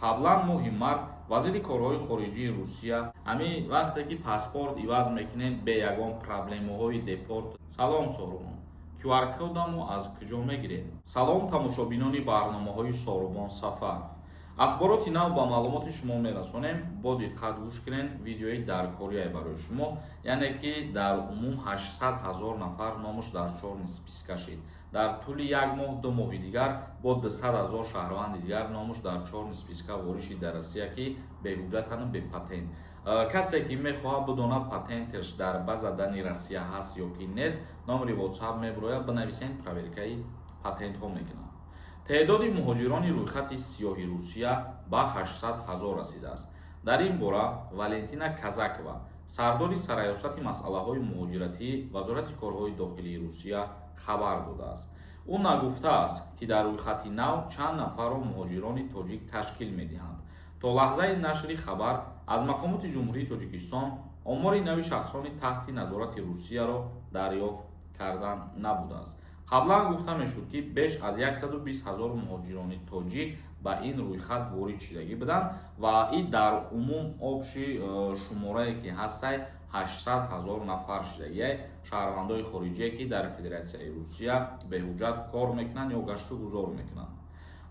қаблан моҳи март вазири корҳои хориҷии Русия ҳами вақте ки паспорт иваз мекунед бе ягон проблемаҳои депорт. Салом Сорубон, QR-кодаму аз куҷо мегирем? Салом тамошобинони барномаҳои Сорубон Сафаров. ахбороти нав ба маълумоти шумо мерасонем. Бо диққат гӯш кунед. Видеои даркорие барои шумо, яъне ки дар умум 800 000 нафар номаш дар чорни списка шид. Дар тӯли як моҳ 2 моҳи дигар бо 200 000 шаҳрванди дигар номаш дар чорни списка ворид шид дар Россия ки беҳуҷҷатану бепатент. Касе ки мехоҳад бидонад патенташ дар базадани Россия ҳаст ё ки нест, номери WhatsApp мебирояд, бинависед, проверкаи патентҳо мекунад. Теъдоди муҳоҷирони рӯйхати сиёҳи Русия ба 800 000 расидааст. Дар ин бора Валентина Казакова, сардори сараёсати масъалаҳои муҳоҷиратӣ Вазорати корҳои дохилии Русия хабар додааст. Ӯ нагуфтааст ки дар рӯйхати нав чанд нафарро муҳоҷирони тоҷик ташкил медиҳанд. То лаҳзаи нашри хабар аз мақомоти Ҷумҳурии Тоҷикистон омори нави шахсони таҳти назорати Русияро дарёфт кардан набудааст. қаблан гуфта мешуд ки беш аз 120 000 муҳоҷирони тоҷик ба ин рӯйхат ворид шидагӣ буданд ва ин дар умум обши шуморае ки ҳастай 800 000 нафар шидагияй шаҳрвандои хориҷие ки дар Федератсияи Русия беҳуҷҷат кор мекунанд ё гашту гузор мекунанд.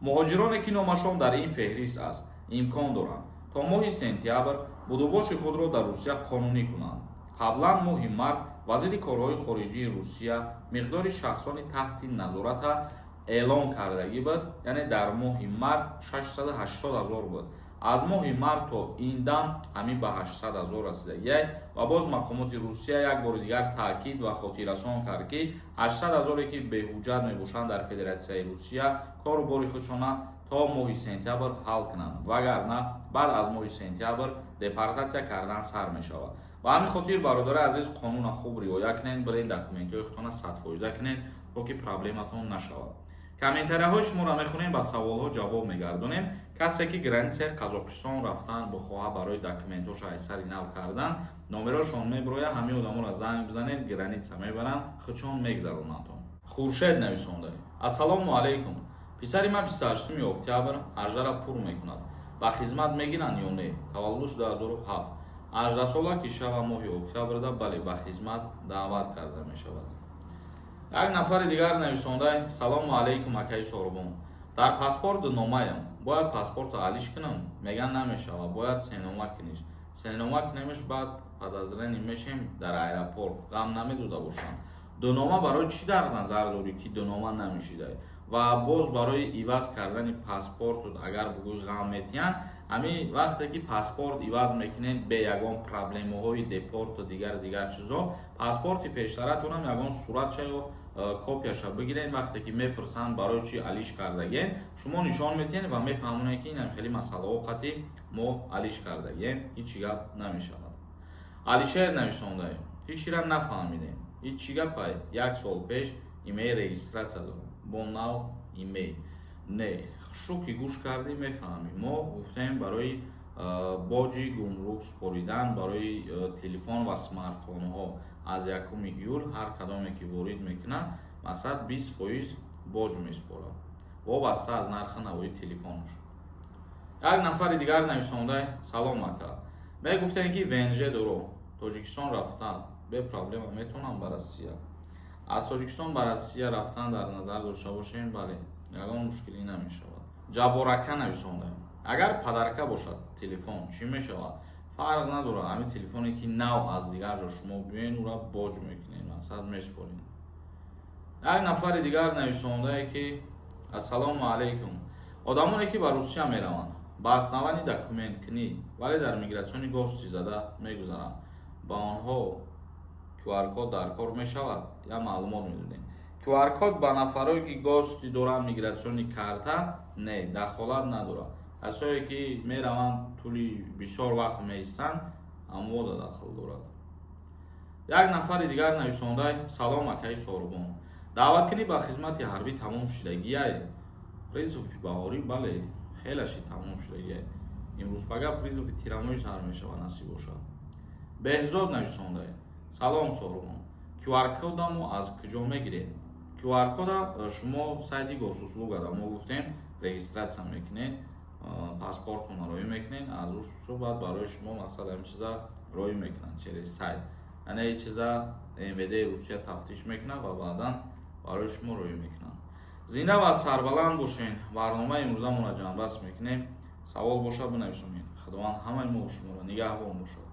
муҳоҷироне ки номашон дар ин феҳрист аст имкон доранд то моҳи сентябр будубоши худро дар Русия қонунӣ кунанд. қаблан моҳи март вазири корҳои хориҷии Русия миқдори шахсони таҳти назората эълон кардагӣ буд, яъне дар моҳи март 680 000 буд. Аз моҳи март то ин дам ҳамин ба 800 000 расидагияй ва боз мақомоти Русия як бори дигар таъкид ва хотиррасон кард ки 800 000 ки беҳуҷҷат мебошанд дар Федератсияи Русия кору бори худшона то моҳи сентябр ҳал кунанд, вагарна баъд аз моҳи сентябр депортатсия кардан сар мешавад. ва ҳамин хотир бародари азиз қонуна хуб риоя кунед, барои документҳои худтона 100% кунед, то ки проблематон нашавад. комментарияҳои шуморо мехонем, ба саволҳо ҷавоб мегардонем. касе ки границаи Қазоқистон рафтан бихоҳад барои документҳоша айсари нав кардан, номерошон мебирояд, ҳамин одаморо занг бизанед, граница мебаранд, худшон мегзаронандтон. Хуршед нависонда: ассалому алайкум. писари ман 28 октябр 18 пур мекунад. ба хизмат мегиранд ё не? таваллудш 2007. 18 сола ки шава моҳи октябрда бале ба хизмат даъват карда мешавад. Як нафари дигар нависонда: салому алайкум акаи Сорубон. Дар паспорт номаям. Бояд паспортро алиш кунам? Меган намешава, бояд сенома куниш. Сенома кунемиш, баъд подозрени мешем дар аэропорт. ғам намедода бошам. дунома барои чӣ дар назар дорӣ ки дунома намешидай? ва боз барои иваз кардани паспортут агар бугӯй ғам метиҳанд, ҳамин вақте ки паспорт иваз мекунед бе ягон проблемаҳои депорту дигар чизо, паспорти пештаратонам ягон суратша ё копияша бигиред. вақте ки мепурсанд барои чӣ алиш кардагем, шумо нишон метиҳед ва мефаҳмонед ки ин хеле масъалаҳо қатӣ мо алиш кардагем, ҳеҷ гап намешавад. Алишер нависондаем: ҳеччира нафаҳмидем. ин чӣ гапай? 1 сол пеш имейл регистратсия дорам, бо нав имейл. Не, шуки гӯш кардӣ, мефаҳмӣ. мо гуфтем барои боҷи гумрук споридан барои телефон ва смартфонҳо аз 1 июл ҳар кадоме ки ворид мекунад, мақсад 20% боҷ меспорад, вобаста аз нархи навои телефонаш. як нафари дигар нависонда: салом ака, мегуфтем ки ВНЖ доро, Тоҷикистон рафта, бе проблема метавонам ба Россия. аз Тоҷикистон ба Россия рафтан дар назар дошта бошем, бале, ягон мушкилӣ намешавад. Ҷаборака нависондаем: агар падарка бошад телефон чӣ мешавад? фарқ надорад, ҳамин телефоне ки нав аз дигар ҷо шумо биёед, ура боҷ мекунед, мақсад меспоред. як нафари дигар нависондае ки ассалому алайкум. одамоне ки ба Русия мераванд, ба аснавани документкунӣ, вале дар мигратсиони гости зада мегузаранд, ба онҳо QR-код дар кор мешавад? я маълумот медодем. QR-код ба нафарое ки гости доранд мигратсиони карта не, дахолат надорад. касое ки мераванд тӯли бисёр вақт меистанд, амвода дахл дорад. як нафари дигар нависонда: салом акаи Сорубон. даъваткунӣ ба хизмати ҳарбӣ тамом шудагияй? призови баҳорӣ бале, хелаши тамом шудагияй. имрӯз ба гап призови тирамои сар мешавад насиб бошад. беҳзод нависонда: салом Сорубон. QR-кодаму аз куҷо мегирем? QR-кода шумо сайти госуслугада мо гуфтем регистратсия мекунед, паспортона роӣ мекунед, аз рӯз баъд барои шумо масалан ин чиза роӣ мекунанд через сайт. Яъне ин чиза МВД Русия тафтиш мекунад ва баъдан барои шумо роӣ мекунанд. Зинда ва сарбаланд бошед. Барномаи имрӯзамонро ҷамъбаст мекунем. Савол бошад бинависонед. Худованд ҳамаи мо шуморо нигаҳбон бошад.